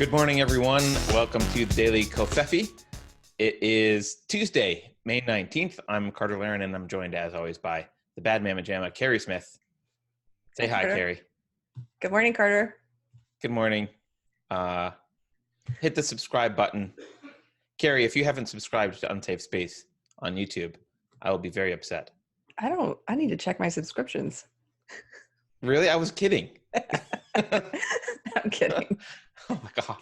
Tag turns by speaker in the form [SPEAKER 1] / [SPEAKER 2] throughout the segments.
[SPEAKER 1] Good morning, everyone. Welcome to the Daily Kofefi. It is Tuesday, May 19th. I'm Carter Laren, and I'm joined, as always, by the bad mama jamma, Carrie Smith. Say hi,
[SPEAKER 2] Carter.
[SPEAKER 1] Carrie.
[SPEAKER 2] Good morning, Carter.
[SPEAKER 1] Good morning. Hit the subscribe button. Carrie, if you haven't subscribed to Unsafe Space on YouTube, I will be very upset.
[SPEAKER 2] I need to check my subscriptions.
[SPEAKER 1] Really? I was kidding.
[SPEAKER 2] I'm kidding.
[SPEAKER 1] Oh my God.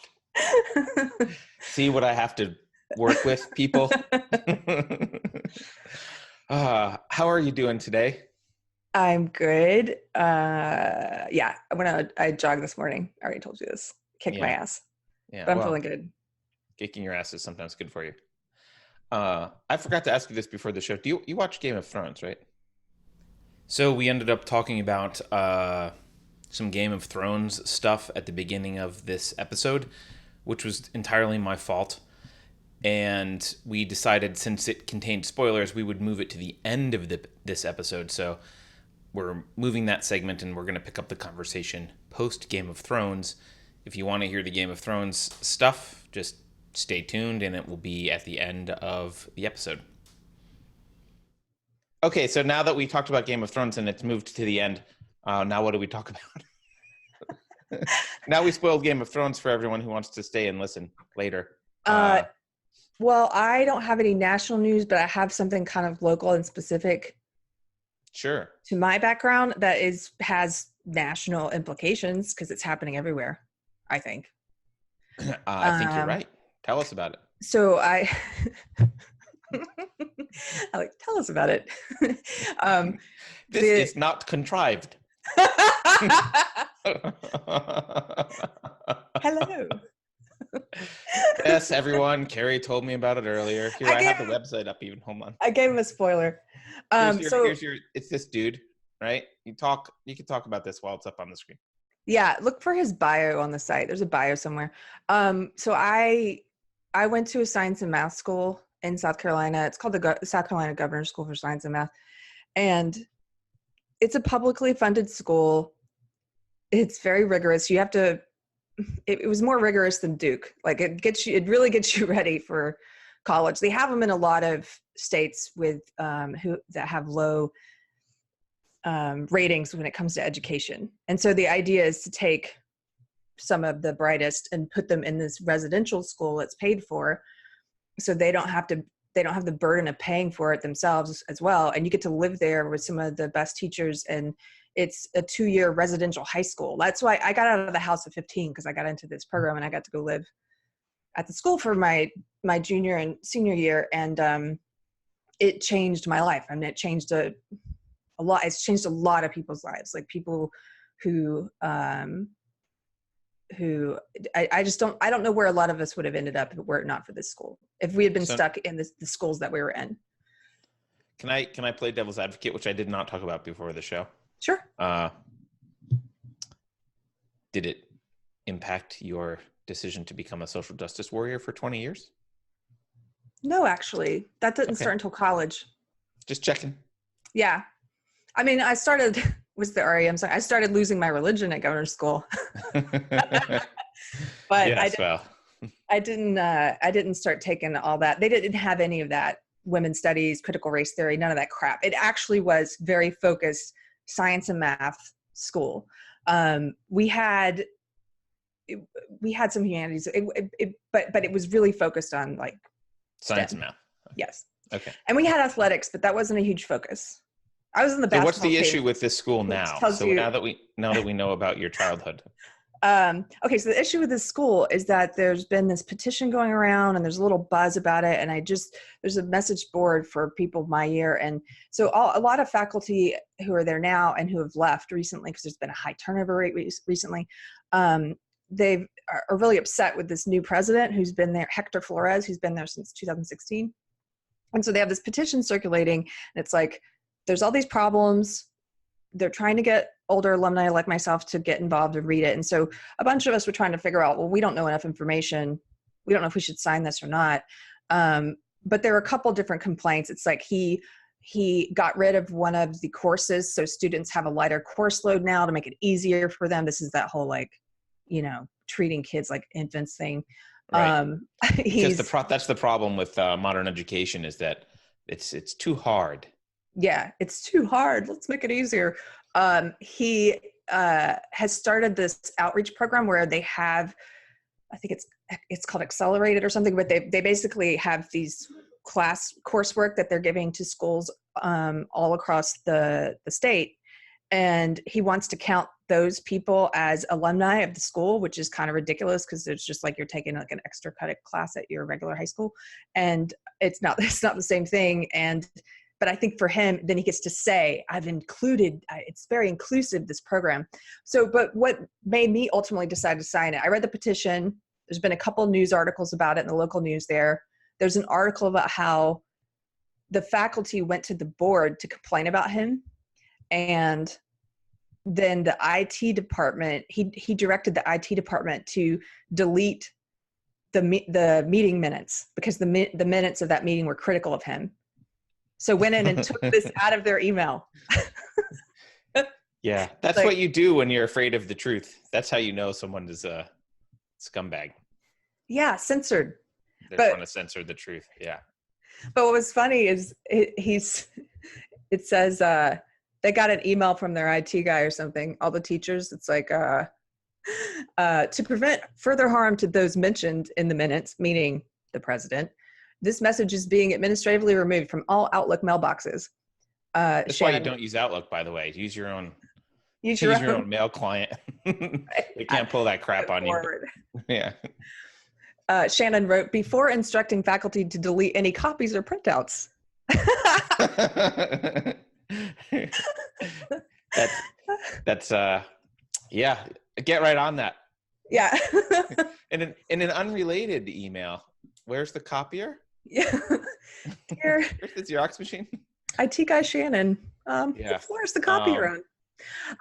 [SPEAKER 1] See what I have to work with, people? How are you doing today?
[SPEAKER 2] I'm good. I jogged this morning. I already told you this. Kicked my ass.
[SPEAKER 1] Yeah,
[SPEAKER 2] but I'm feeling good.
[SPEAKER 1] Kicking your ass is sometimes good for you. I forgot to ask you this before the show. Do you watch Game of Thrones, right? So we ended up talking about some Game of Thrones stuff at the beginning of this episode, which was entirely my fault. And we decided, since it contained spoilers, we would move it to the end of this episode. So we're moving that segment, and we're going to pick up the conversation post Game of Thrones. If you want to hear the Game of Thrones stuff, just stay tuned, and it will be at the end of the episode. Okay, so now that we talked about Game of Thrones and it's moved to the end, now what do we talk about? Now we spoiled Game of Thrones for everyone who wants to stay and listen later.
[SPEAKER 2] Well, I don't have any national news, but I have something kind of local and specific.
[SPEAKER 1] Sure.
[SPEAKER 2] To my background that has national implications because it's happening everywhere, I think.
[SPEAKER 1] I think you're right. Tell us about it.
[SPEAKER 2] So I like, tell us about it.
[SPEAKER 1] This is not contrived.
[SPEAKER 2] Hello.
[SPEAKER 1] Yes, everyone. Carrie told me about it earlier. Here, I have the website up even. Hold on.
[SPEAKER 2] I gave him a spoiler.
[SPEAKER 1] It's this dude, right? You can talk about this while it's up on the screen.
[SPEAKER 2] Yeah, look for his bio on the site. There's a bio somewhere. So I went to a science and math school in South Carolina. It's called the South Carolina Governor's School for Science and Math. And it's a publicly funded school. It's very rigorous. You have to, it was more rigorous than Duke. Like it really gets you ready for college. They have them in a lot of states with that have low ratings when it comes to education. And so the idea is to take some of the brightest and put them in this residential school that's paid for, so they don't have the burden of paying for it themselves as well. And you get to live there with some of the best teachers, and it's a 2-year residential high school. That's why I got out of the house at 15, because I got into this program and I got to go live at the school for my junior and senior year. And it changed my life. I mean, it changed a lot. It's changed a lot of people's lives, like people who I don't know where a lot of us would have ended up were it not for this school, if we had been stuck in the schools that we were in.
[SPEAKER 1] Can I play devil's advocate, which I did not talk about before the show?
[SPEAKER 2] Sure.
[SPEAKER 1] Did it impact your decision to become a social justice warrior for 20 years?
[SPEAKER 2] No, actually. That didn't start until college.
[SPEAKER 1] Just checking. Yeah.
[SPEAKER 2] I mean, I started losing my religion at governor's school. But
[SPEAKER 1] yes,
[SPEAKER 2] I didn't start taking all that. They didn't have any of that. Women's studies, critical race theory, none of that crap. It actually was very focused science and math school. We had some humanities, but it was really focused on like
[SPEAKER 1] science
[SPEAKER 2] STEM.
[SPEAKER 1] and math.
[SPEAKER 2] Yes.
[SPEAKER 1] Okay.
[SPEAKER 2] And we had athletics, but that wasn't a huge focus. I was in the basketball.
[SPEAKER 1] So what's the
[SPEAKER 2] team.
[SPEAKER 1] issue with this school now? So now that we know about your childhood.
[SPEAKER 2] Okay, so the issue with this school is that there's been this petition going around, and there's a little buzz about it. And there's a message board for people my year. And so a lot of faculty who are there now and who have left recently, because there's been a high turnover rate recently, they are really upset with this new president who's been there, Hector Flores, who's been there since 2016. And so they have this petition circulating, and it's like, there's all these problems. They're trying to get older alumni like myself to get involved and read it. And so a bunch of us were trying to figure out, well, we don't know enough information. We don't know if we should sign this or not. But there were a couple different complaints. It's like he got rid of one of the courses, so students have a lighter course load now to make it easier for them. This is that whole like treating kids like infants thing.
[SPEAKER 1] Right. Because
[SPEAKER 2] He's
[SPEAKER 1] that's the problem with modern education, is that it's too hard.
[SPEAKER 2] Yeah, it's too hard. Let's make it easier. He has started this outreach program where they have, I think it's called Accelerated or something, but they basically have these coursework that they're giving to schools all across the state. And he wants to count those people as alumni of the school, which is kind of ridiculous because it's just like you're taking like an extra credit class at your regular high school, and it's not the same thing. But I think for him, then he gets to say, I've included, it's very inclusive, this program. So, but what made me ultimately decide to sign it, I read the petition. There's been a couple of news articles about it in the local news there. There's an article about how the faculty went to the board to complain about him. And then the IT department, he directed the IT department to delete the meeting minutes because the minutes of that meeting were critical of him. So went in and took this out of their email.
[SPEAKER 1] Yeah, that's like, what you do when you're afraid of the truth. That's how you know someone is a scumbag.
[SPEAKER 2] Yeah, censored.
[SPEAKER 1] They're trying to censor the truth. Yeah.
[SPEAKER 2] But what was funny is it says they got an email from their IT guy or something, all the teachers. It's like, to prevent further harm to those mentioned in the minutes, meaning the president, this message is being administratively removed from all Outlook mailboxes.
[SPEAKER 1] That's
[SPEAKER 2] Shannon,
[SPEAKER 1] why you don't use Outlook, by the way. Use your own mail client. They can't pull that crap on you. Yeah.
[SPEAKER 2] Shannon wrote, before instructing faculty to delete any copies or printouts.
[SPEAKER 1] that's yeah, get right on that.
[SPEAKER 2] Yeah.
[SPEAKER 1] in an unrelated email, where's the copier?
[SPEAKER 2] Yeah.
[SPEAKER 1] Where's the Xerox machine?
[SPEAKER 2] IT guy Shannon.
[SPEAKER 1] Yeah.
[SPEAKER 2] Where's the copier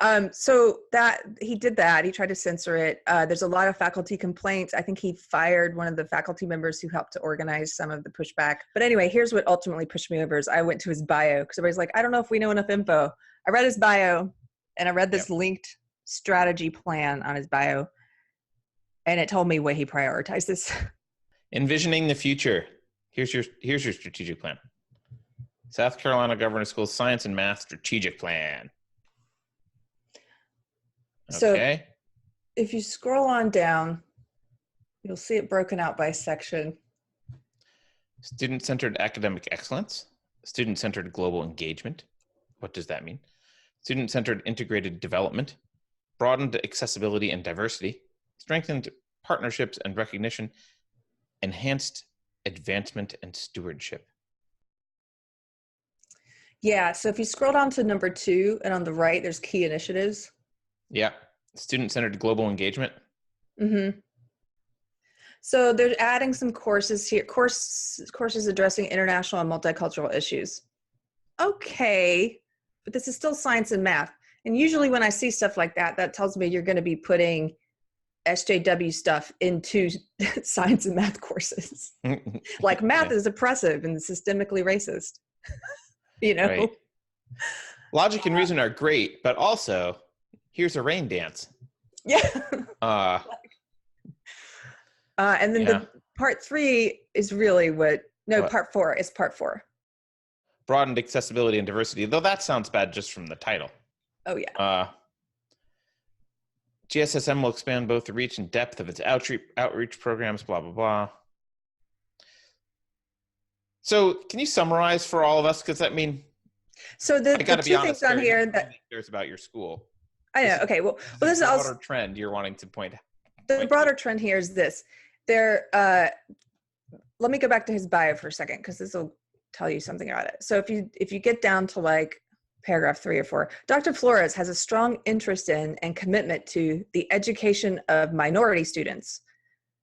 [SPEAKER 2] on? So that he did that. He tried to censor it. There's a lot of faculty complaints. I think he fired one of the faculty members who helped to organize some of the pushback. But anyway, here's what ultimately pushed me over is I went to his bio because everybody's like, I don't know if we know enough info. I read his bio and I read this linked strategy plan on his bio, and it told me what he prioritizes.
[SPEAKER 1] Envisioning the future. Here's your strategic plan. South Carolina Government Schools Science and Math Strategic Plan. Okay.
[SPEAKER 2] So if you scroll on down, you'll see it broken out by section.
[SPEAKER 1] Student-centered academic excellence. Student-centered global engagement. What does that mean? Student-centered integrated development. Broadened accessibility and diversity. Strengthened partnerships and recognition. Enhanced advancement and stewardship.
[SPEAKER 2] Yeah, so if you scroll down to number 2 and on the right, there's key initiatives.
[SPEAKER 1] Yeah, student-centered global engagement.
[SPEAKER 2] Mm-hmm. So they're adding some courses here, courses addressing international and multicultural issues. Okay, but this is still science and math. And usually when I see stuff like that, that tells me you're going to be putting SJW stuff into science and math courses. Like math is oppressive and systemically racist. You know?
[SPEAKER 1] Right. Logic and reason are great, but also here's a rain dance.
[SPEAKER 2] Yeah. And then the part 3 is really part 4 is part 4.
[SPEAKER 1] Broadened accessibility and diversity, though that sounds bad just from the title.
[SPEAKER 2] Oh, yeah.
[SPEAKER 1] GSSM will expand both the reach and depth of its outreach programs, blah, blah, blah. So can you summarize for all of us? Because I mean,
[SPEAKER 2] so the 2 things on here that
[SPEAKER 1] cares about your school.
[SPEAKER 2] I know. Okay. Well, this is also
[SPEAKER 1] broader trend you're wanting to point.
[SPEAKER 2] The broader trend here is this. Let me go back to his bio for a second because this will tell you something about it. So if you get down to like paragraph 3 or 4, Dr. Flores has a strong interest in and commitment to the education of minority students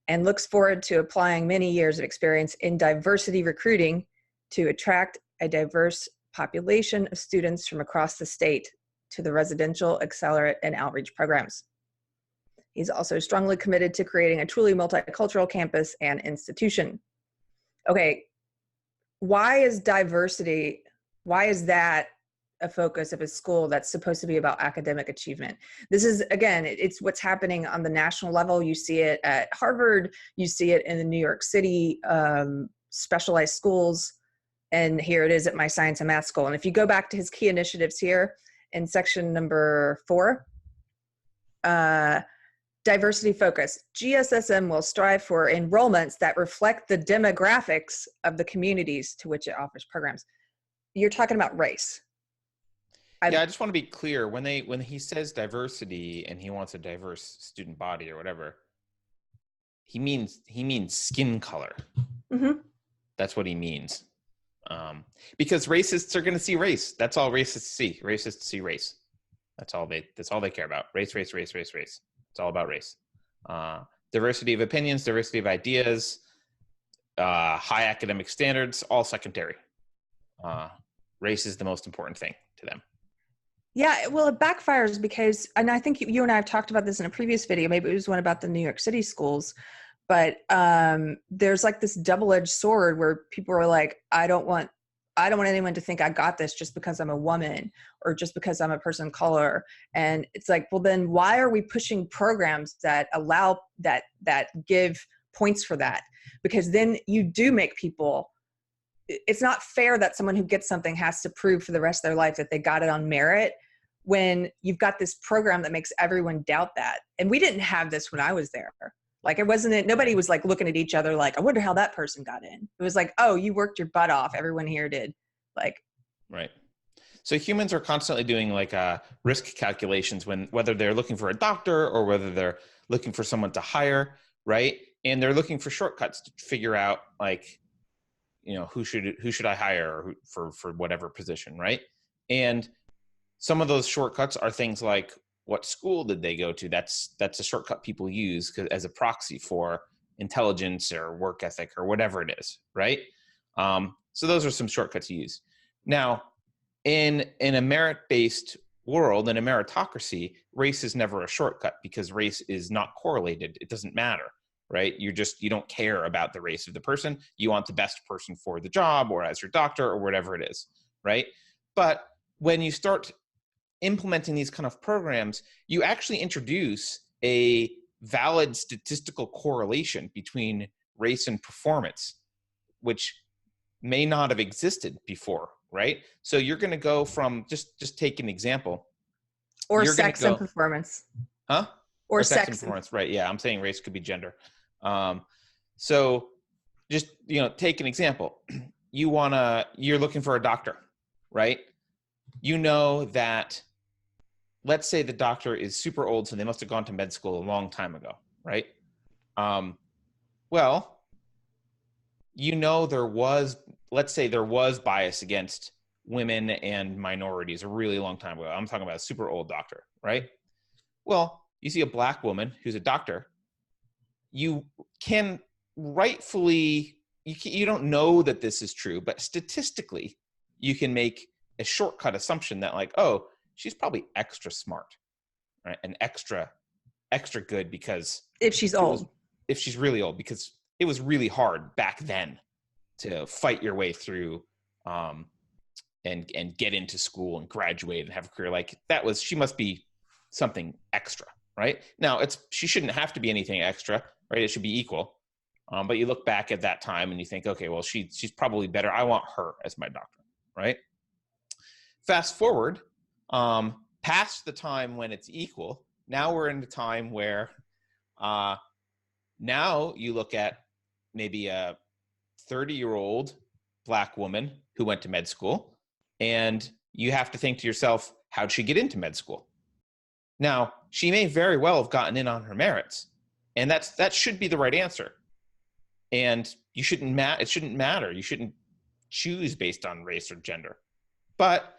[SPEAKER 2] and looks forward to applying many years of experience in diversity recruiting to attract a diverse population of students from across the state to the residential, accelerate, and outreach programs. He's also strongly committed to creating a truly multicultural campus and institution. Okay, why is that a focus of a school that's supposed to be about academic achievement. This is, again, it's what's happening on the national level. You see it at Harvard, you see it in the New York City specialized schools, and here it is at my science and math school. And if you go back to his key initiatives here in section number 4, diversity focus. GSSM will strive for enrollments that reflect the demographics of the communities to which it offers programs. You're talking about race.
[SPEAKER 1] Yeah, I just want to be clear when he says diversity and he wants a diverse student body or whatever, he means skin color.
[SPEAKER 2] Mm-hmm.
[SPEAKER 1] That's what he means. Because racists are going to see race. That's all racists see. Racists see race. That's all they care about. Race. It's all about race. Diversity of opinions, diversity of ideas, high academic standards, all secondary. Race is the most important thing to them.
[SPEAKER 2] Yeah, well, it backfires because, and I think you and I have talked about this in a previous video, maybe it was one about the New York City schools, but there's like this double-edged sword where people are like, I don't want anyone to think I got this just because I'm a woman or just because I'm a person of color. And it's like, well, then why are we pushing programs that allow that give points for that? Because then you do make people, it's not fair that someone who gets something has to prove for the rest of their life that they got it on merit when you've got this program that makes everyone doubt that. And we didn't have this when I was there. Like nobody was like looking at each other like, I wonder how that person got in. It was like, oh, you worked your butt off. Everyone here did. Like,
[SPEAKER 1] right. So humans are constantly doing like risk calculations whether they're looking for a doctor or whether they're looking for someone to hire, right? And they're looking for shortcuts to figure out like, who should I hire for whatever position, right? And some of those shortcuts are things like, what school did they go to? That's a shortcut people use as a proxy for intelligence or work ethic or whatever it is, right? So those are some shortcuts you use. Now, in a merit-based world, in a meritocracy, race is never a shortcut because race is not correlated. It doesn't matter, right? You don't care about the race of the person. You want the best person for the job or as your doctor or whatever it is, right? But when you start implementing these kind of programs, you actually introduce a valid statistical correlation between race and performance, which may not have existed before, right? So you're going to go from, just take an example.
[SPEAKER 2] Or sex and performance.
[SPEAKER 1] Huh?
[SPEAKER 2] Or
[SPEAKER 1] sex and performance, right? Yeah, I'm saying race could be gender. So just, take an example. You're looking for a doctor, right? You know that, let's say the doctor is super old, so they must have gone to med school a long time ago, right? Well, let's say there was bias against women and minorities a really long time ago. I'm talking about a super old doctor, right? Well, you see a black woman who's a doctor, you can rightfully, you don't know that this is true, but statistically, you can make a shortcut assumption that like, oh, she's probably extra smart, right? And extra good because
[SPEAKER 2] if she's old,
[SPEAKER 1] if she's really old, because it was really hard back then to fight your way through and get into school and graduate and have a career. Like she must be something extra, right? Now she shouldn't have to be anything extra, right? It should be equal. But you look back at that time and you think, okay, well, she's probably better. I want her as my doctor, right? Fast forward, past the time when it's equal. Now we're in the time where now you look at maybe a 30-year-old black woman who went to med school, and you have to think to yourself, how'd she get into med school? Now, she may very well have gotten in on her merits, and that should be the right answer. And it shouldn't matter. You shouldn't choose based on race or gender. But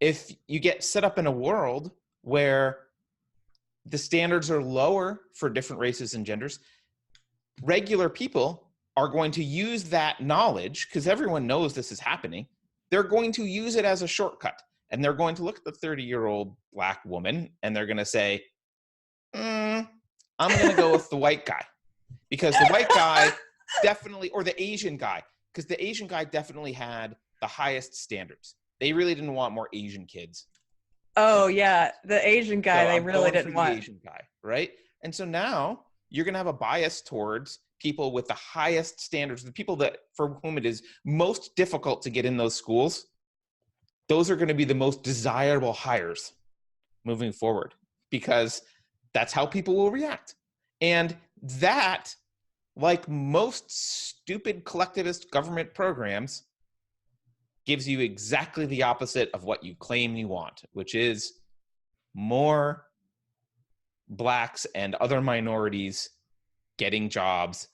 [SPEAKER 1] if you get set up in a world where the standards are lower for different races and genders, regular people are going to use that knowledge, because everyone knows this is happening. They're going to use it as a shortcut. And they're going to look at the 30-year-old black woman and they're going to say, I'm going to go with the white guy. Because the white guy definitely, or the Asian guy, because the Asian guy definitely had the highest standards. They really didn't want more Asian kids.
[SPEAKER 2] Oh yeah, the Asian guy
[SPEAKER 1] So
[SPEAKER 2] they
[SPEAKER 1] I'm
[SPEAKER 2] really
[SPEAKER 1] going for
[SPEAKER 2] didn't
[SPEAKER 1] the
[SPEAKER 2] want.
[SPEAKER 1] Asian guy, right? And so now you're going to have a bias towards people with the highest standards, the people that for whom it is most difficult to get in those schools. Those are going to be the most desirable hires moving forward because that's how people will react. And that, like most stupid collectivist government programs, gives you exactly the opposite of what you claim you want, which is more blacks and other minorities getting jobs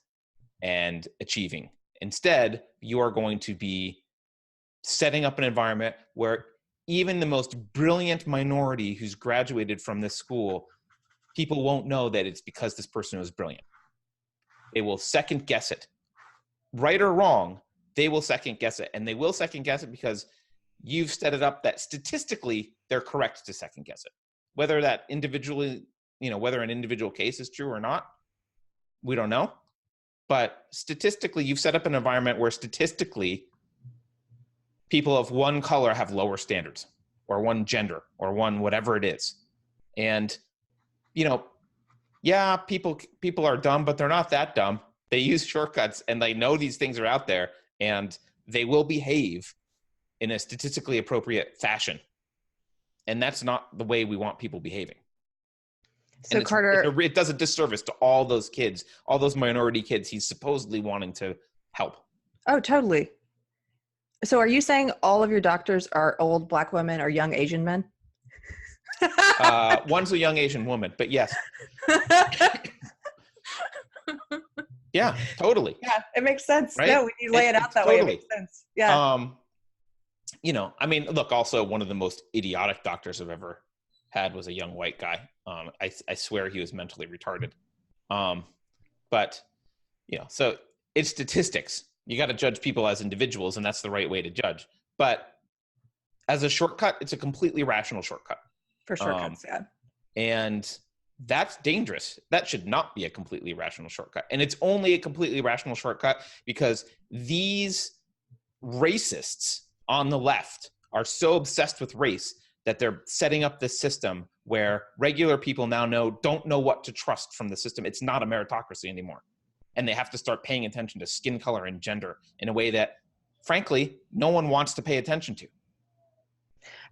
[SPEAKER 1] and achieving. Instead, you are going to be setting up an environment where even the most brilliant minority who's graduated from this school, people won't know that it's because this person was brilliant. They will second guess it. Right or wrong, they will second guess it. And they will second guess it because you've set it up that statistically they're correct to second guess it. Whether that individually, whether an individual case is true or not, we don't know. But statistically, you've set up an environment where statistically people of one color have lower standards, or one gender, or one whatever it is. And, yeah, people are dumb, but they're not that dumb. They use shortcuts and they know these things are out there and they will behave in a statistically appropriate fashion. And that's not the way we want people behaving.
[SPEAKER 2] So Carter,
[SPEAKER 1] it does a disservice to all those kids, all those minority kids he's supposedly wanting to help.
[SPEAKER 2] oh, totally. So are you saying all of your doctors are old black women or young Asian men?
[SPEAKER 1] One's a young Asian woman, but yes. Yeah, totally.
[SPEAKER 2] Yeah, it makes sense.
[SPEAKER 1] Right?
[SPEAKER 2] No, when you lay it out that
[SPEAKER 1] totally.
[SPEAKER 2] way, it makes sense. Yeah.
[SPEAKER 1] Look, also one of the most idiotic doctors I've ever had was a young white guy. I swear he was mentally retarded. But so it's statistics. You got to judge people as individuals, and that's the right way to judge. But as a shortcut, it's a completely rational shortcut.
[SPEAKER 2] For shortcuts, yeah.
[SPEAKER 1] And that's dangerous. That should not be a completely rational shortcut. And it's only a completely rational shortcut because these racists on the left are so obsessed with race that they're setting up this system where regular people now don't know what to trust from the system. It's not a meritocracy anymore. And they have to start paying attention to skin color and gender in a way that, frankly, no one wants to pay attention to.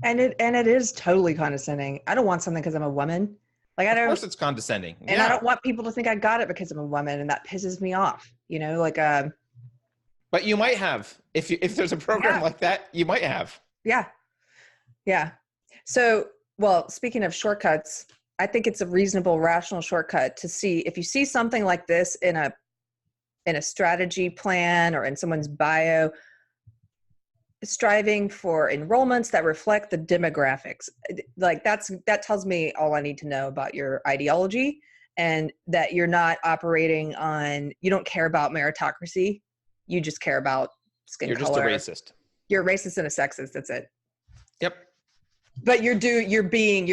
[SPEAKER 2] And it is totally condescending. I don't want something because I'm a woman. Like I don't.
[SPEAKER 1] Of course, it's condescending.
[SPEAKER 2] And I don't want people to think I got it because I'm a woman, and that pisses me off.
[SPEAKER 1] But you might have if there's a program like that, you might have.
[SPEAKER 2] Yeah, yeah. So, well, speaking of shortcuts, I think it's a reasonable, rational shortcut to see if you see something like this in a strategy plan or in someone's bio, striving for enrollments that reflect the demographics. Like that tells me all I need to know about your ideology, and that you're not operating on, you don't care about meritocracy. You just care about skin color.
[SPEAKER 1] You're just a racist.
[SPEAKER 2] You're a racist and a sexist. That's it.
[SPEAKER 1] Yep.
[SPEAKER 2] But you're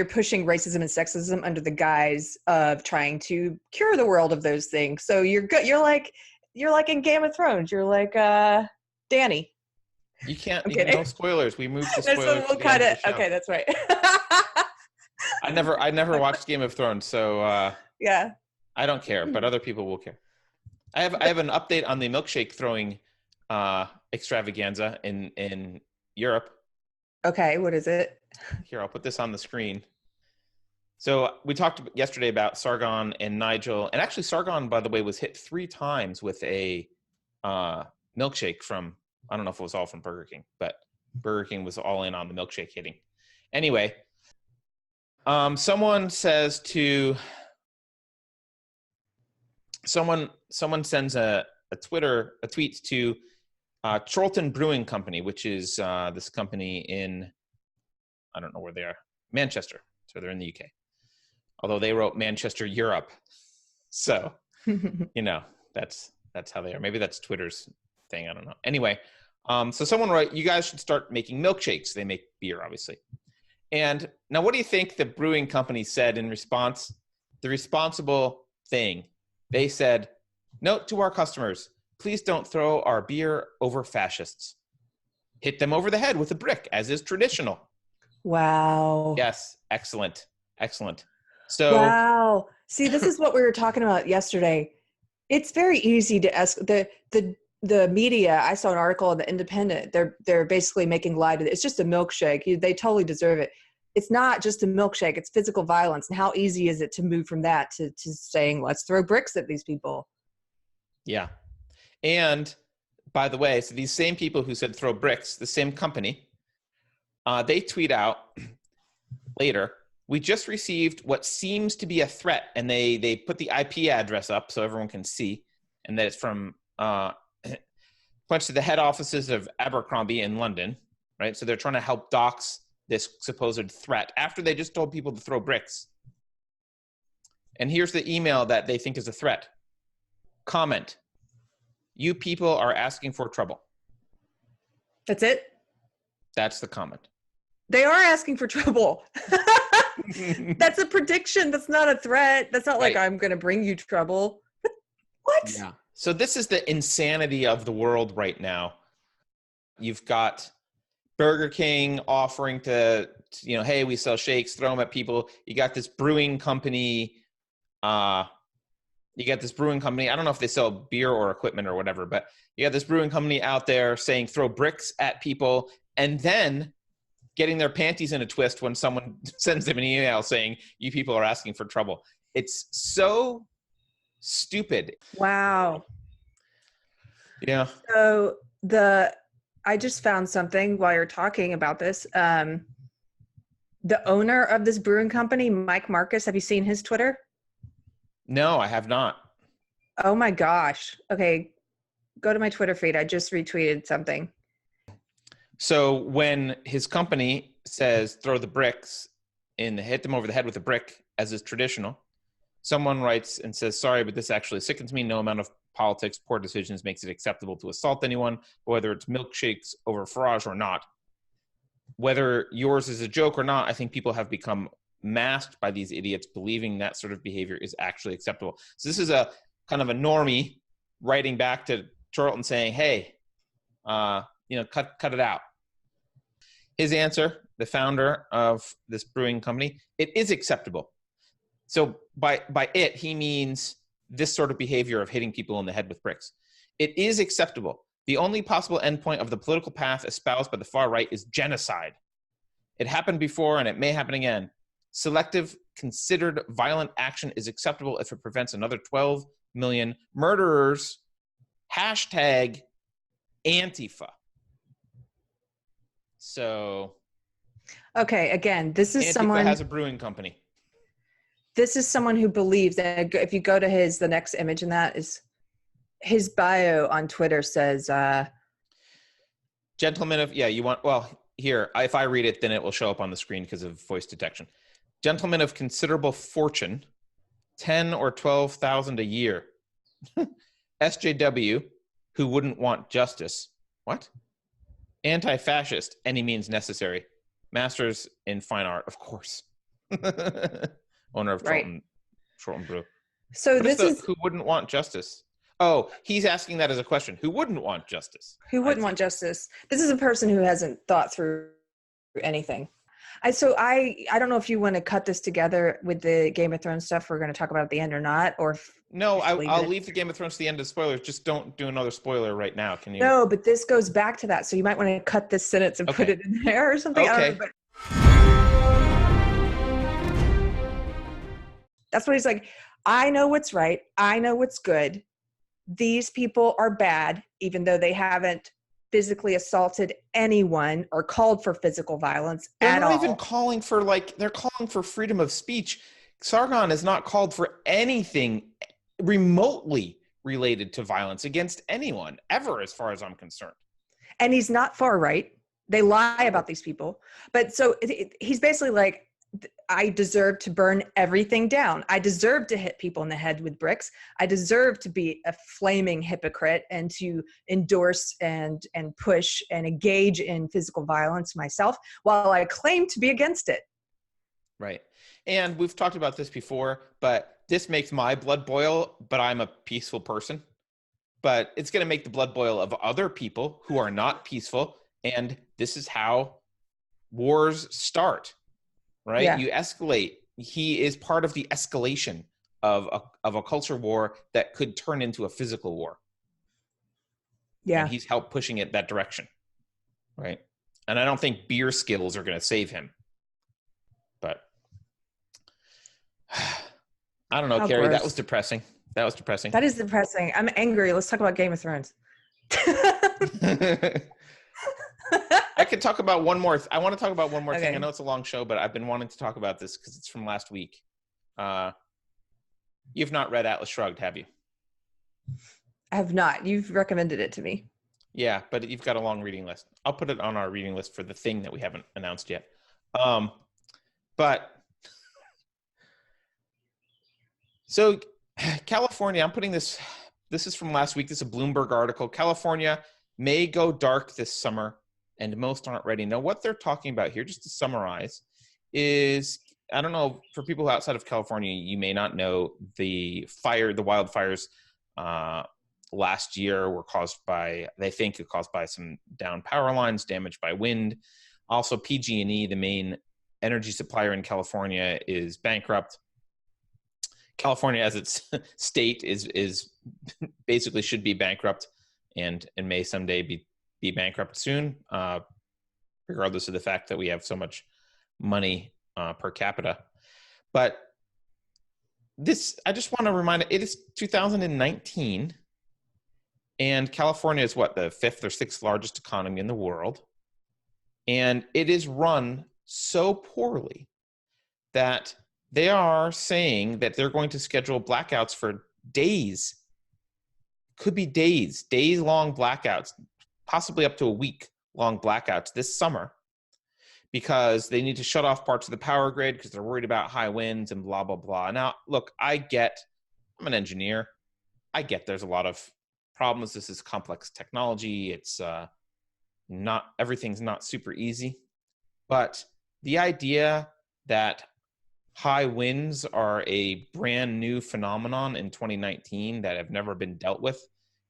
[SPEAKER 2] pushing racism and sexism under the guise of trying to cure the world of those things. So you're good. You're like in Game of Thrones. You're like Danny.
[SPEAKER 1] You can't. No spoilers. We moved to spoilers.
[SPEAKER 2] Okay, that's right.
[SPEAKER 1] I never watched Game of Thrones, so
[SPEAKER 2] yeah.
[SPEAKER 1] I don't care, but other people will care. I have an update on the milkshake throwing extravaganza in Europe.
[SPEAKER 2] Okay, what is it?
[SPEAKER 1] Here, I'll put this on the screen. So we talked yesterday about Sargon and Nigel, and actually Sargon, by the way, was hit 3 times with a milkshake from, I don't know if it was all from Burger King, but Burger King was all in on the milkshake hitting. Anyway, someone sends a tweet to Chorlton Brewing Company, which is this company in, I don't know where they are, Manchester. So they're in the UK. Although they wrote Manchester, Europe. So, that's how they are. Maybe that's Twitter's thing. I don't know. Anyway, so someone wrote, you guys should start making milkshakes. They make beer, obviously. And now what do you think the brewing company said in response? The responsible thing. They said, note to our customers, please don't throw our beer over fascists. hit them over the head with a brick, as is traditional.
[SPEAKER 2] Wow.
[SPEAKER 1] Yes, excellent, excellent. So
[SPEAKER 2] Wow. See, this is what we were talking about yesterday. It's very easy to ask the media. I saw an article in the Independent. They're basically making light of it. It's just a milkshake. They totally deserve it. It's not just a milkshake. It's physical violence. And how easy is it to move from that to saying, let's throw bricks at these people?
[SPEAKER 1] yeah. And by the way, so these same people who said throw bricks, the same company, they tweet out later, we just received what seems to be a threat, and they put the IP address up so everyone can see, and that it's from points to the head offices of Abercrombie in London, right? So they're trying to help dox this supposed threat after they just told people to throw bricks. And here's the email that they think is a threat. Comment: you people are asking for trouble.
[SPEAKER 2] That's it.
[SPEAKER 1] That's the comment.
[SPEAKER 2] They are asking for trouble. That's a prediction. That's not a threat. That's not like, I'm going to bring you trouble. What?
[SPEAKER 1] Yeah. So this is the insanity of the world right now. You've got Burger King offering to hey, we sell shakes, throw them at people. You got this brewing company. I don't know if they sell beer or equipment or whatever, but you got this brewing company out there saying throw bricks at people, and then getting their panties in a twist when someone sends them an email saying you people are asking for trouble. It's so stupid.
[SPEAKER 2] Wow.
[SPEAKER 1] Yeah.
[SPEAKER 2] So I just found something while you're talking about this. The owner of this brewing company, Mike Marcus, have you seen his Twitter?
[SPEAKER 1] No, I have not.
[SPEAKER 2] Oh my gosh. Okay. Go to my Twitter feed. I just retweeted something.
[SPEAKER 1] So when his company says throw the bricks and hit them over the head with a brick, as is traditional, someone writes and says, sorry, but this actually sickens me. No amount of politics, poor decisions makes it acceptable to assault anyone, whether it's milkshakes over Farage or not. Whether yours is a joke or not, I think people have become masked by these idiots believing that sort of behavior is actually acceptable. So this is a kind of a normie writing back to Charlton saying, hey, cut it out. His answer, the founder of this brewing company, it is acceptable. So by it, he means this sort of behavior of hitting people in the head with bricks. It is acceptable. The only possible endpoint of the political path espoused by the far right is genocide. It happened before and it may happen again. Selective, considered violent action is acceptable if it prevents another 12 million murderers. Hashtag Antifa. So,
[SPEAKER 2] okay, again, this is
[SPEAKER 1] Antifa
[SPEAKER 2] someone
[SPEAKER 1] has a brewing company.
[SPEAKER 2] This is someone who believes that if you go to the next image in that is his bio on Twitter says,
[SPEAKER 1] gentlemen of, here, if I read it, then it will show up on the screen because of voice detection. Gentlemen of considerable fortune, 10 or 12,000 a year. SJW, who wouldn't want justice. What? Anti-fascist, any means necessary. Masters in fine art, of course. Owner of
[SPEAKER 2] right.
[SPEAKER 1] Charlton Brew.
[SPEAKER 2] So
[SPEAKER 1] what
[SPEAKER 2] this is
[SPEAKER 1] who wouldn't want justice? Oh, he's asking that as a question. Who wouldn't want justice?
[SPEAKER 2] Who wouldn't want justice? This is a person who hasn't thought through anything. I don't know if you want to cut this together with the Game of Thrones stuff we're going to talk about at the end or not, or
[SPEAKER 1] no, I'll leave the Game of Thrones to the end of spoilers. Just don't do another spoiler right now. Can you?
[SPEAKER 2] No, but this goes back to that, so you might want to cut this sentence and put it in there or something.
[SPEAKER 1] Okay.
[SPEAKER 2] I don't know, but that's what he's like. I know what's right. I know what's good. These people are bad, even though they haven't physically assaulted anyone or called for physical violence at all.
[SPEAKER 1] They're not even calling for, they're calling for freedom of speech. Sargon has not called for anything remotely related to violence against anyone ever, as far as I'm concerned.
[SPEAKER 2] And he's not far right. They lie about these people. But so he's basically like, I deserve to burn everything down. I deserve to hit people in the head with bricks. I deserve to be a flaming hypocrite and to endorse and push and engage in physical violence myself while I claim to be against it.
[SPEAKER 1] Right. And we've talked about this before, but this makes my blood boil, but I'm a peaceful person. But it's going to make the blood boil of other people who are not peaceful And this is how wars start, right?
[SPEAKER 2] Yeah.
[SPEAKER 1] You escalate. He is part of the escalation of a culture war that could turn into a physical war. And
[SPEAKER 2] Yeah.
[SPEAKER 1] he's helped pushing it that direction, right? And I don't think beer skills are going to save him. But I don't know,
[SPEAKER 2] How
[SPEAKER 1] Carrie. That was
[SPEAKER 2] gross.
[SPEAKER 1] depressing. That was depressing.
[SPEAKER 2] That is depressing. I'm angry. Let's talk about Game of Thrones.
[SPEAKER 1] I could talk about one more. I want to talk about one more thing. I
[SPEAKER 2] Okay.
[SPEAKER 1] know it's a long show, but I've been wanting to talk about this because it's from last week. You've not read Atlas Shrugged, have you?
[SPEAKER 2] I have not. You've recommended it to me.
[SPEAKER 1] Yeah, but you've got a long reading list. I'll put it on our reading list for the thing that we haven't announced yet. But so California, I'm putting this. This is from last week. This is a Bloomberg article. California may go dark this summer, and most aren't ready. Now, what they're talking about here, just to summarize, is I don't know, for people outside of California, you may not know the wildfires last year were caused by, they think it caused by some down power lines, damaged by wind. Also, PG&E, the main energy supplier in California, is bankrupt. California, as its state, is basically should be bankrupt, and may someday be bankrupt soon, regardless of the fact that we have so much money per capita. But this, I just want to remind it is 2019, and California is what, the fifth or sixth largest economy in the world, and it is run so poorly that they are saying that they're going to schedule blackouts for days. Could be days-long blackouts, possibly up to a week-long blackouts this summer, because they need to shut off parts of the power grid because they're worried about high winds and blah, blah, blah. Now, look, I'm an engineer. I get there's a lot of problems. This is complex technology. It's not, everything's not super easy. But the idea that high winds are a brand new phenomenon in 2019 that have never been dealt with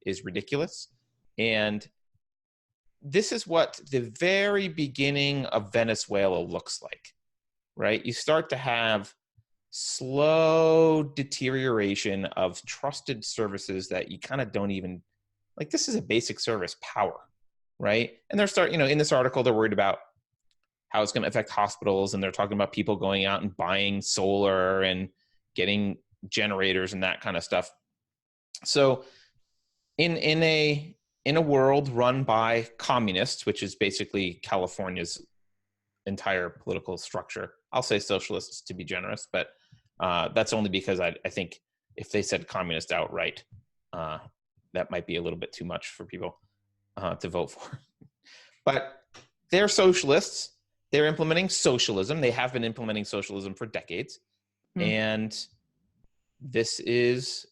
[SPEAKER 1] is ridiculous. And this is what the very beginning of Venezuela looks like, right? You start to have slow deterioration of trusted services that you kind of don't even, like, this is a basic service, power, right? And in this article, they're worried about how it's going to affect hospitals, and they're talking about people going out and buying solar and getting generators and that kind of stuff. So in a world run by communists, which is basically California's entire political structure, I'll say socialists to be generous, but that's only because I think if they said communist outright, that might be a little bit too much for people to vote for. But they're socialists. They're implementing socialism. They have been implementing socialism for decades. And this is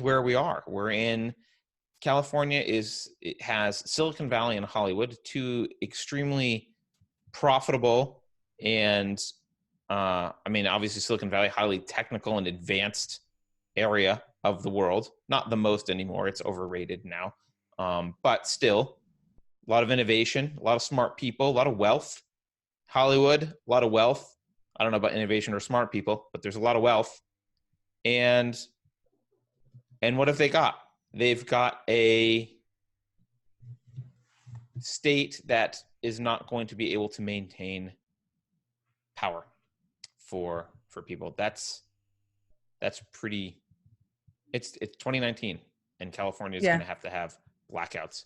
[SPEAKER 1] where we are. We're in California. It has Silicon Valley and Hollywood, two extremely profitable and obviously Silicon Valley, highly technical and advanced area of the world. Not the most anymore. It's overrated now. But still, a lot of innovation, a lot of smart people, a lot of wealth. Hollywood, a lot of wealth. I don't know about innovation or smart people, but there's a lot of wealth. And what have they got? They've got a state that is not going to be able to maintain power for people. That's pretty. It's 2019, and California is going to have blackouts.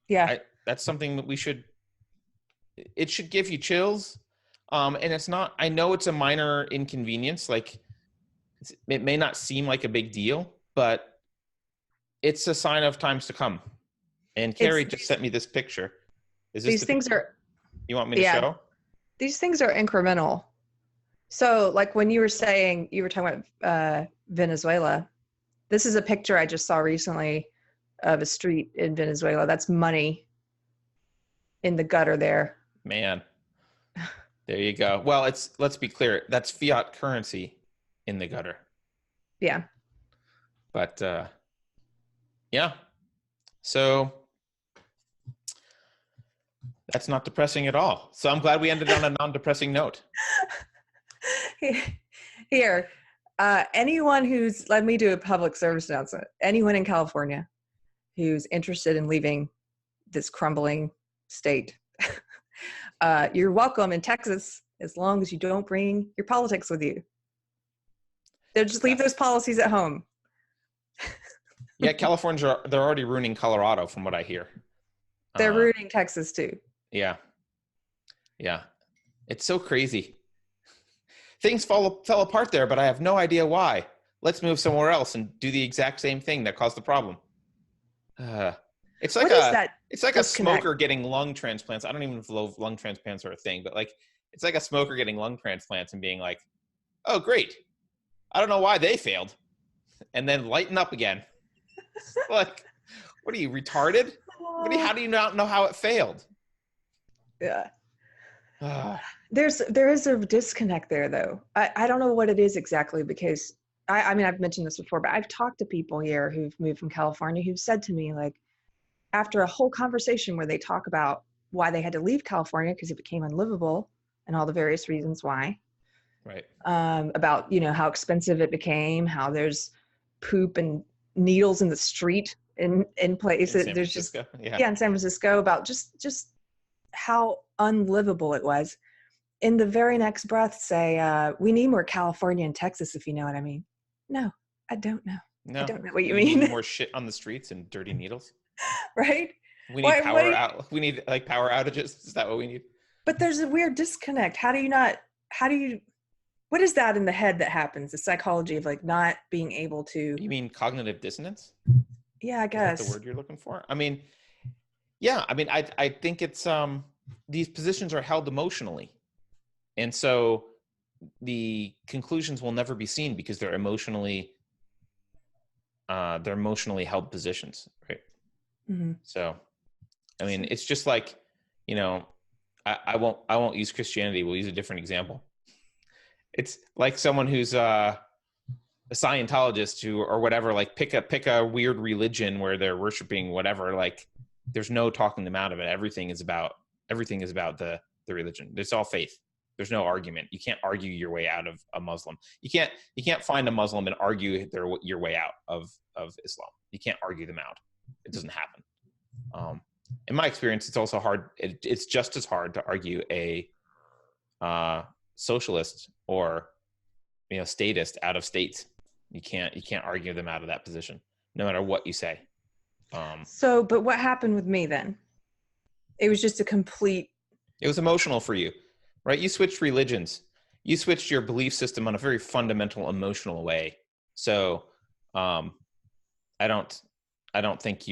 [SPEAKER 2] Yeah.
[SPEAKER 1] That's something that it should give you chills. And it's not, I know it's a minor inconvenience. Like, it may not seem like a big deal, but it's a sign of times to come. And Carrie just sent me this picture. Is this
[SPEAKER 2] these things are,
[SPEAKER 1] you want me to show?
[SPEAKER 2] These things are incremental. So like when you were saying, you were talking about Venezuela, this is a picture I just saw recently of a street in Venezuela. That's money in the gutter there.
[SPEAKER 1] Man, there you go. Well, let's be clear. That's fiat currency in the gutter.
[SPEAKER 2] Yeah.
[SPEAKER 1] But yeah. So That's not depressing at all. So I'm glad we ended on a non-depressing note.
[SPEAKER 2] Here, anyone who's, let me do a public service announcement. Anyone in California who's interested in leaving this crumbling state, you're welcome in Texas as long as you don't bring your politics with you. They'll just leave those policies at home.
[SPEAKER 1] Yeah, they're already ruining Colorado from what I hear.
[SPEAKER 2] They're ruining Texas too.
[SPEAKER 1] Yeah. Yeah. It's so crazy. Things fell apart there, but I have no idea why. Let's move somewhere else and do the exact same thing that caused the problem. It's like a smoker getting lung transplants. I don't even know if lung transplants are a thing, but like it's like a smoker getting lung transplants and being like, "Oh, great. I don't know why they failed." And then lighten up again. Like, what are you, retarded? How do you not know how it failed?
[SPEAKER 2] Yeah. There is a disconnect there, though. I don't know what it is exactly, because I mean, I've mentioned this before, but I've talked to people here who've moved from California who've said to me, like, after a whole conversation where they talk about why they had to leave California because it became unlivable and all the various reasons why.
[SPEAKER 1] Right.
[SPEAKER 2] About, how expensive it became, how there's poop and needles in the street in places. There's just in San Francisco, about just how unlivable it was. In the very next breath say, we need more California and Texas, if you know what I mean. No, I don't know.
[SPEAKER 1] No,
[SPEAKER 2] I don't know what you mean.
[SPEAKER 1] More shit on the streets and dirty needles.
[SPEAKER 2] Right?
[SPEAKER 1] We need power out. We need like power outages. Is that what we need?
[SPEAKER 2] But there's a weird disconnect. What is that in the head that happens? The psychology of like not being able to.
[SPEAKER 1] You mean cognitive dissonance?
[SPEAKER 2] Yeah, I guess.
[SPEAKER 1] Is that the word you're looking for? I mean, yeah. I mean, I think it's these positions are held emotionally, and so the conclusions will never be seen because they're emotionally held positions, right? Mm-hmm. So, I mean, it's just like, I won't use Christianity. We'll use a different example. It's like someone who's a Scientologist or whatever, like pick a weird religion where they're worshiping whatever, like there's no talking them out of it. Everything is about the religion. It's all faith. There's no argument. You can't argue your way out of a Muslim. You can't find a Muslim and argue your way out of Islam. You can't argue them out. It doesn't happen. In my experience, it's also hard. It's just as hard to argue a socialist or statist out of state. You can't argue them out of that position, no matter what you say.
[SPEAKER 2] But what happened with me then? It was just it
[SPEAKER 1] was emotional for you, right? You switched religions. You switched your belief system on a very fundamental emotional way. So, I don't think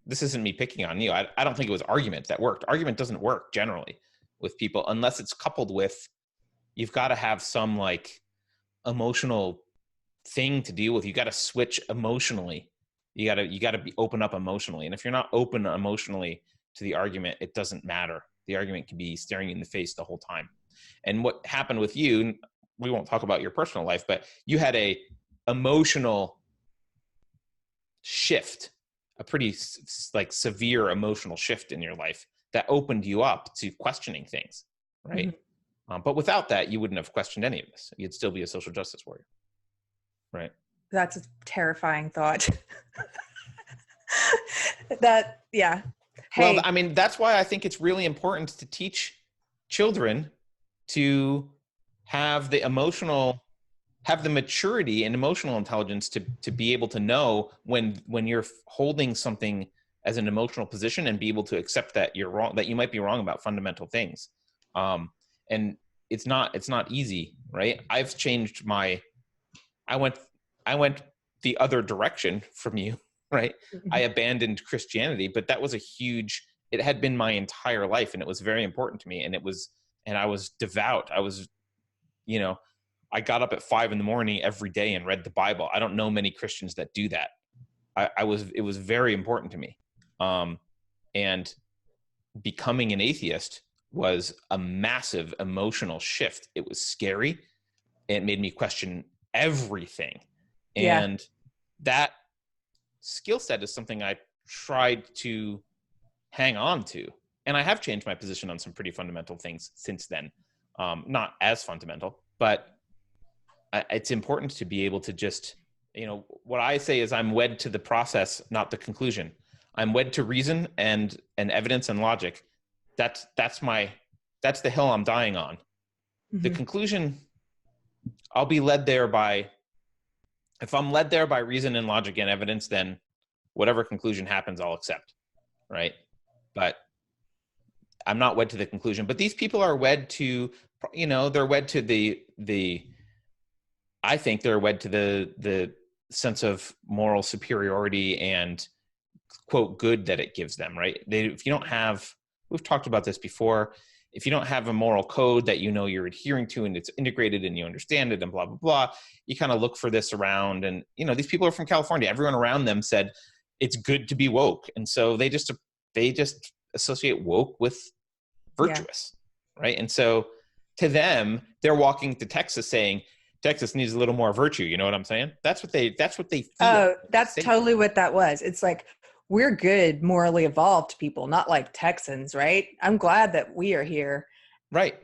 [SPEAKER 1] this isn't me picking on you. I don't think it was argument that worked. Argument doesn't work generally with people unless it's coupled with, you've got to have some like emotional thing to deal with. You got to switch emotionally. You got to be open up emotionally. And if you're not open emotionally to the argument, it doesn't matter. The argument can be staring you in the face the whole time. And what happened with you, we won't talk about your personal life, but you had a emotional shift, a pretty like severe emotional shift in your life that opened you up to questioning things, right? Mm-hmm. But without that, you wouldn't have questioned any of this. You'd still be a social justice warrior, right?
[SPEAKER 2] That's a terrifying thought. Yeah.
[SPEAKER 1] Hey. Well, I mean, that's why I think it's really important to teach children to have the maturity and emotional intelligence to be able to know when you're holding something as an emotional position and be able to accept that you're wrong, that you might be wrong about fundamental things. And it's not easy, right? I've changed I went the other direction from you, right? Mm-hmm. I abandoned Christianity, but that was it had been my entire life, and it was very important to me. And I was devout. I got up at 5 a.m. every day and read the Bible. I don't know many Christians that do that. It was very important to me. And becoming an atheist was a massive emotional shift. It was scary. It made me question everything. And that skill set is something I tried to hang on to. And I have changed my position on some pretty fundamental things since then. Not as fundamental, but it's important to be able to just, what I say is I'm wed to the process, not the conclusion. I'm wed to reason and evidence and logic. That's the hill I'm dying on. The conclusion, I'll be led there by, if I'm led there by reason and logic and evidence, then whatever conclusion happens, I'll accept, right? But I'm not wed to the conclusion. But these people are wed to, they're wed to I think they're wed to the sense of moral superiority and quote good that it gives them, right? If you don't have, we've talked about this before, if you don't have a moral code that you're adhering to and it's integrated and you understand it and blah, blah, blah, you kind of look for this around. And, these people are from California. Everyone around them said it's good to be woke. And so they just associate woke with virtuous, right? And so to them, they're walking to Texas saying, Texas needs a little more virtue. You know what I'm saying? That's what they feel.
[SPEAKER 2] Oh, that's totally what that was. It's like, we're good, morally evolved people, not like Texans, right? I'm glad that we are here.
[SPEAKER 1] Right.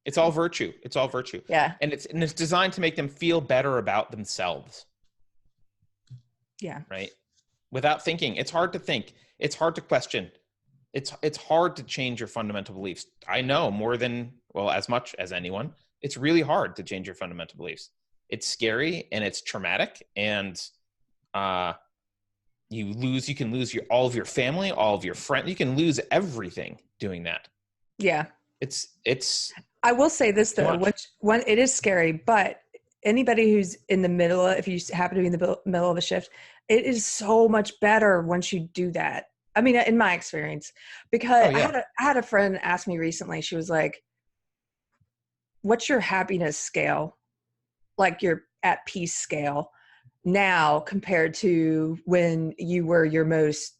[SPEAKER 1] It's all virtue. It's all virtue.
[SPEAKER 2] Yeah.
[SPEAKER 1] And it's designed to make them feel better about themselves.
[SPEAKER 2] Yeah.
[SPEAKER 1] Right. Without thinking. It's hard to think. It's hard to question. It's hard to change your fundamental beliefs. I know as much as anyone. It's really hard to change your fundamental beliefs. It's scary and it's traumatic, and you can lose all of your family, all of your friends. You can lose everything doing that.
[SPEAKER 2] Yeah.
[SPEAKER 1] It's
[SPEAKER 2] I will say this though, it is scary, but anybody who's in the middle, if you happen to be in the middle of a shift, it is so much better once you do that. I mean, in my experience, because I had a friend ask me recently, she was like, what's your happiness scale? Like your at peace scale now compared to when you were your most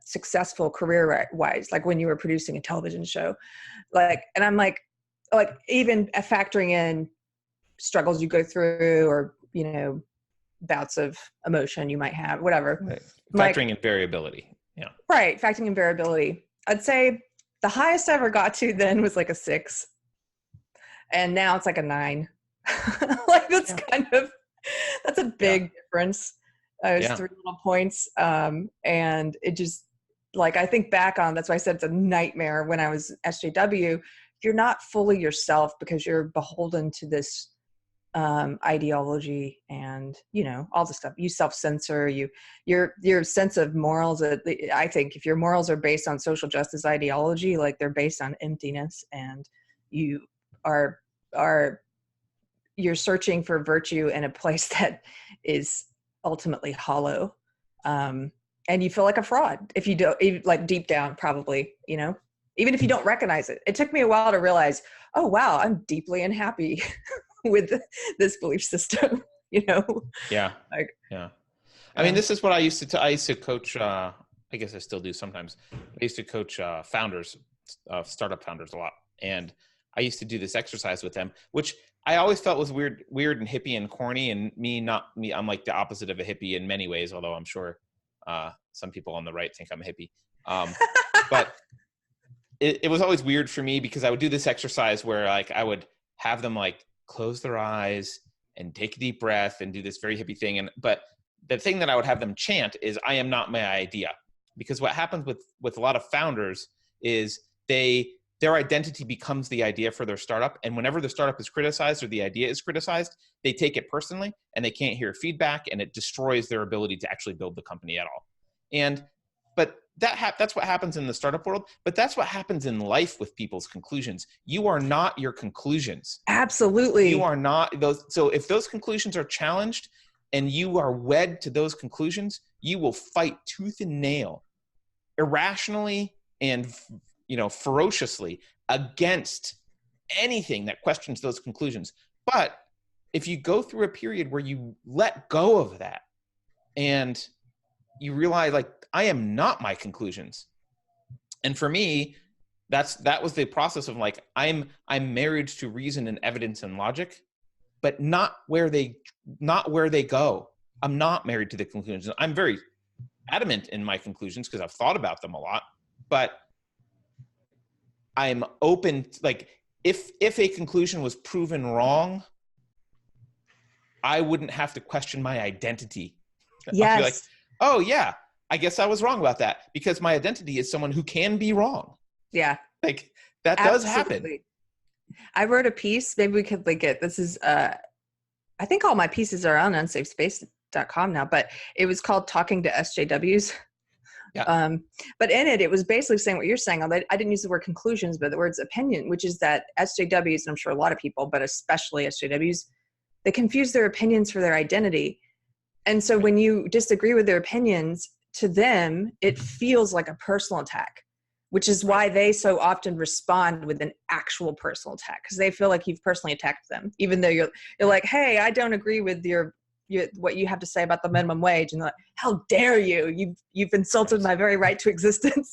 [SPEAKER 2] successful career wise, like when you were producing a television show, and I'm like even factoring in struggles you go through or, bouts of emotion you might have, whatever.
[SPEAKER 1] Right. Factoring in variability. Yeah.
[SPEAKER 2] Right. Factoring in variability. I'd say the highest I ever got to then was like a 6. And now it's like a 9. That's a big difference. It was 3 little points. And it just, I think back on, that's why I said it's a nightmare when I was SJW. You're not fully yourself because you're beholden to this ideology and, all the stuff. You self-censor, your sense of morals. I think if your morals are based on social justice ideology, they're based on emptiness, and you you're searching for virtue in a place that is ultimately hollow. And you feel like a fraud if you don't, deep down, probably, even if you don't recognize it. It took me a while to realize, oh, wow, I'm deeply unhappy with this belief system,
[SPEAKER 1] Yeah. Yeah. I mean, this is what I used to coach. I guess I still do sometimes. I used to coach founders, startup founders a lot. And I used to do this exercise with them, which I always felt was weird and hippie and corny. And I'm like the opposite of a hippie in many ways, although I'm sure some people on the right think I'm a hippie. But it was always weird for me because I would do this exercise where I would have them close their eyes and take a deep breath and do this very hippie thing. But the thing that I would have them chant is, I am not my idea. Because what happens with a lot of founders is their identity becomes the idea for their startup. And whenever the startup is criticized or the idea is criticized, they take it personally and they can't hear feedback, and it destroys their ability to actually build the company at all. But that's what happens in the startup world, but that's what happens in life with people's conclusions. You are not your conclusions.
[SPEAKER 2] Absolutely.
[SPEAKER 1] You are not those. So if those conclusions are challenged and you are wed to those conclusions, you will fight tooth and nail, irrationally and ferociously against anything that questions those conclusions. But if you go through a period where you let go of that and you realize I am not my conclusions. And for me, that was the process of I'm married to reason and evidence and logic, but not where they go. I'm not married to the conclusions. I'm very adamant in my conclusions because I've thought about them a lot. but I'm open like if a conclusion was proven wrong, I wouldn't have to question my identity. I'll be like,
[SPEAKER 2] Yes.
[SPEAKER 1] oh yeah, I guess I was wrong about that, because my identity is someone who can be wrong.
[SPEAKER 2] Yeah.
[SPEAKER 1] Like that does happen.
[SPEAKER 2] Absolutely. I wrote a piece. Maybe we could link it. This is I think all my pieces are on unsafespace.com now, but it was called Talking to SJWs.
[SPEAKER 1] Yeah.
[SPEAKER 2] But in it, it was basically saying what you're saying. I didn't use the word conclusions, but the words opinion, which is that SJWs, and I'm sure a lot of people, but especially SJWs, they confuse their opinions for their identity. And so when you disagree with their opinions, to them, it feels like a personal attack, which is why they so often respond with an actual personal attack, because they feel like you've personally attacked them, even though you're like, hey, I don't agree with what you have to say about the minimum wage. And they're like, how dare you? You've insulted my very right to existence.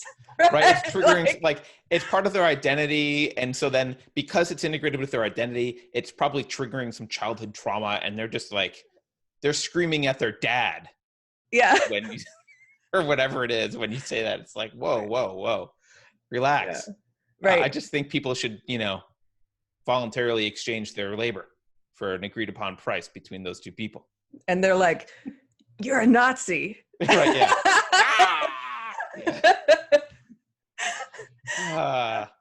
[SPEAKER 1] Right. It's triggering, like it's part of their identity. And so then because it's integrated with their identity, it's probably triggering some childhood trauma. And they're just like, they're screaming at their dad.
[SPEAKER 2] Yeah.
[SPEAKER 1] When you, or whatever it is, when you say that, it's like, whoa, relax.
[SPEAKER 2] Yeah. Right.
[SPEAKER 1] I just think people should, voluntarily exchange their labor for an agreed upon price between those two people.
[SPEAKER 2] And they're like, you're a Nazi.
[SPEAKER 1] Right. Yeah.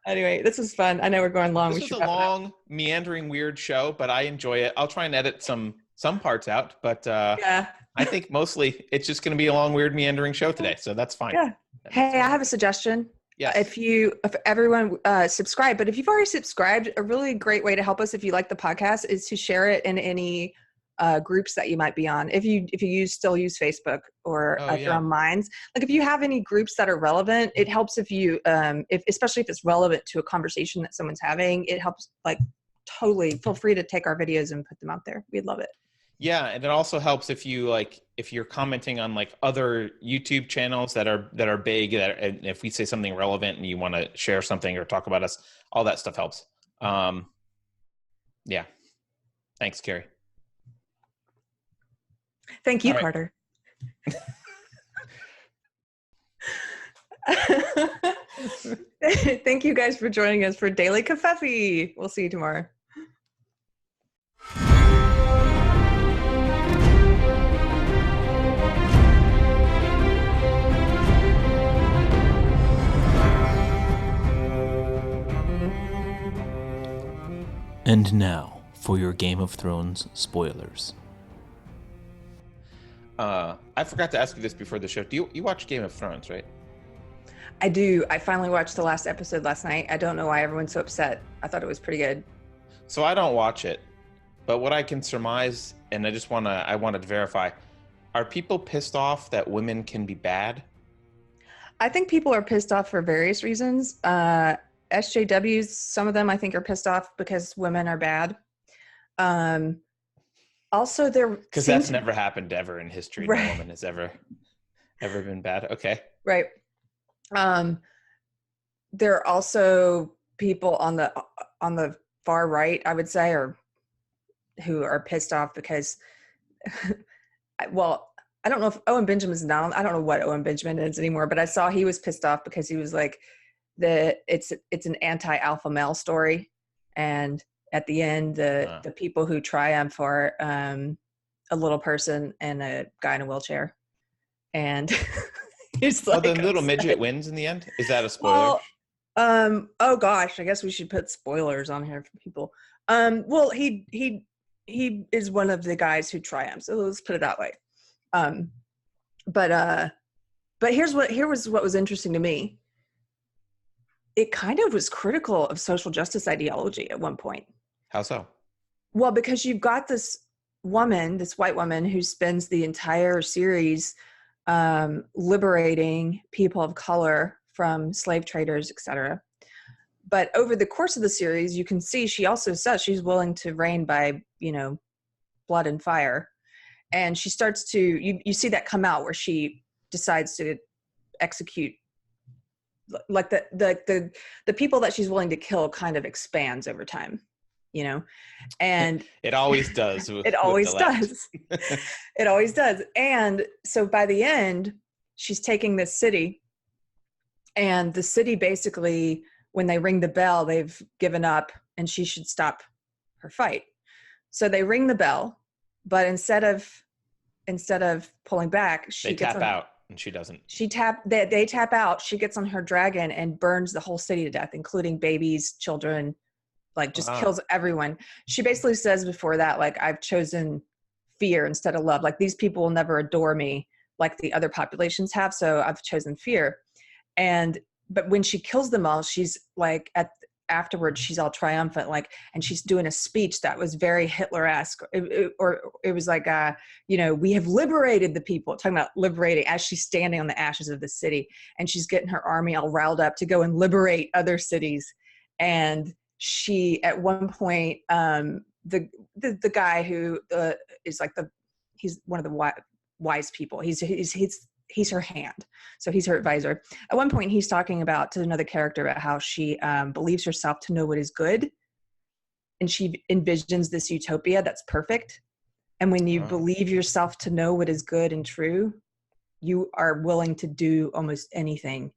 [SPEAKER 2] Anyway, this was fun. I know we're going long.
[SPEAKER 1] This was a long, meandering, weird show, but I enjoy it. I'll try and edit some parts out, but
[SPEAKER 2] yeah.
[SPEAKER 1] I think mostly it's just going to be a long, weird, meandering show today, so that's fine.
[SPEAKER 2] Yeah. Hey, I have a suggestion.
[SPEAKER 1] Yeah.
[SPEAKER 2] If everyone subscribe, but if you've already subscribed, a really great way to help us if you like the podcast is to share it in any groups that you might be on. If you still use Facebook or if you're on Minds, like if you have any groups that are relevant, it helps if you, especially if it's relevant to a conversation that someone's having, it helps. Like totally feel free to take our videos and put them out there. We'd love it.
[SPEAKER 1] Yeah, and it also helps if you're commenting on like other YouTube channels that are big, and if we say something relevant and you want to share something or talk about us, all that stuff helps. Yeah. Thanks, Carrie.
[SPEAKER 2] Thank you, Carter. Thank you guys for joining us for Daily Covfefe. We'll see you tomorrow.
[SPEAKER 3] And now for your Game of Thrones spoilers.
[SPEAKER 1] I forgot to ask you this before the show. Do you watch Game of Thrones, right?
[SPEAKER 2] I do. I finally watched the last episode last night. I don't know why everyone's so upset. I thought it was pretty good.
[SPEAKER 1] So I don't watch it, but what I can surmise, and I wanted to verify, are people pissed off that women can be bad?
[SPEAKER 2] I think people are pissed off for various reasons. SJWs, some of them I think are pissed off because women are bad. Also, because
[SPEAKER 1] that's never happened ever in history.
[SPEAKER 2] Right.
[SPEAKER 1] No woman has ever been bad. Okay.
[SPEAKER 2] Right. There are also people on the far right, I would say, or who are pissed off because, well, I don't know if Owen Benjamin's not. I don't know what Owen Benjamin is anymore, but I saw he was pissed off because he was like, it's an anti-alpha male story, and at the end, the people who triumph are a little person and a guy in a wheelchair, and he's like,
[SPEAKER 1] the little midget wins in the end. Is that a spoiler?
[SPEAKER 2] Well, oh gosh, I guess we should put spoilers on here for people. Well, he is one of the guys who triumphs. So let's put it that way. But here was what was interesting to me. It kind of was critical of social justice ideology at one point.
[SPEAKER 1] How so?
[SPEAKER 2] Well, because you've got this white woman who spends the entire series liberating people of color from slave traders, etc. But over the course of the series, you can see she also says she's willing to reign by, blood and fire. And she starts to, you see that come out where she decides to execute, like the people that she's willing to kill kind of expands over time, and
[SPEAKER 1] it always does.
[SPEAKER 2] It always does. It always does. And so by the end, she's taking this city And the city basically, when they ring the bell, they've given up and she should stop her fight. So they ring the bell, but instead of pulling back,
[SPEAKER 1] They tap out and she doesn't.
[SPEAKER 2] They tap out. She gets on her dragon and burns the whole city to death, including babies, children, like just kills everyone. She basically says before that, like, I've chosen fear instead of love. Like, these people will never adore me like the other populations have, so I've chosen fear. But when she kills them all, she's like, afterwards, she's all triumphant, like, and she's doing a speech that was very Hitler-esque, or it was like, we have liberated the people, talking about liberating, as she's standing on the ashes of the city, and she's getting her army all riled up to go and liberate other cities. And she, at one point, the guy who is like he's one of the wise people. He's her hand. So he's her advisor. At one point, he's talking to another character about how she believes herself to know what is good. And she envisions this utopia that's perfect. And when you believe yourself to know what is good and true, you are willing to do almost anything.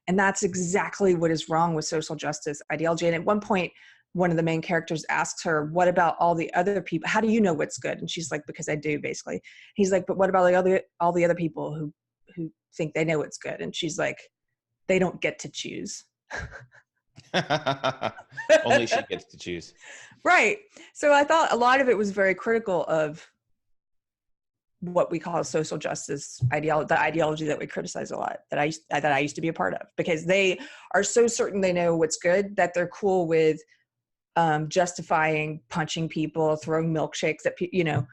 [SPEAKER 2] And that's exactly what is wrong with social justice ideology. And at one point, one of the main characters asks her, what about all the other people? How do you know what's good? And she's like, because I do, basically. He's like, but what about all the other people who think they know what's good? And she's like, they don't get to choose.
[SPEAKER 1] Only she gets to choose.
[SPEAKER 2] Right. So I thought a lot of it was very critical of what we call social justice ideology, the ideology that we criticize a lot, that I used to be a part of, because they are so certain they know what's good that they're cool with justifying punching people, throwing milkshakes at people,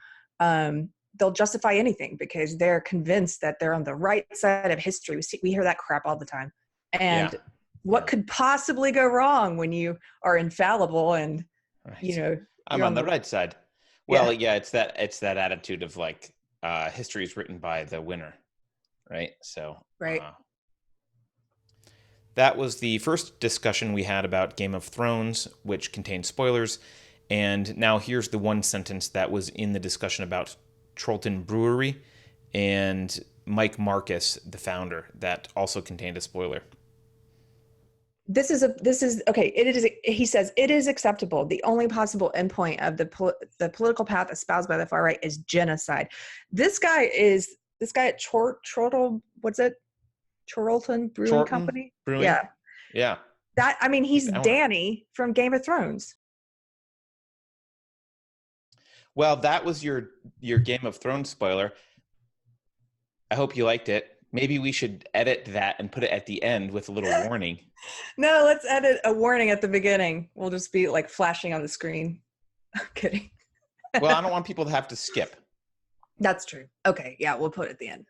[SPEAKER 2] they'll justify anything because they're convinced that they're on the right side of history. We hear that crap all the time. And what could possibly go wrong when you are infallible and,
[SPEAKER 1] I'm on the right side. Well, it's that attitude of like, history is written by the winner. Right. So,
[SPEAKER 2] right.
[SPEAKER 1] That was the first discussion we had about Game of Thrones, which contained spoilers. And now here's the one sentence that was in the discussion about Trollton Brewery and Mike Marcus, the founder, that also contained a spoiler.
[SPEAKER 2] This is okay. It is. He says it is acceptable. The only possible endpoint of the political path espoused by the far right is genocide. This guy at Chorlton, what's it? Chorlton Brewing Company.
[SPEAKER 1] Brewing? Yeah.
[SPEAKER 2] He's Danny from Game of Thrones.
[SPEAKER 1] Well, that was your Game of Thrones spoiler. I hope you liked it. Maybe we should edit that and put it at the end with a little warning.
[SPEAKER 2] No, let's edit a warning at the beginning. We'll just be like flashing on the screen. I'm kidding.
[SPEAKER 1] Well, I don't want people to have to skip.
[SPEAKER 2] That's true. Okay, yeah, we'll put it at the end.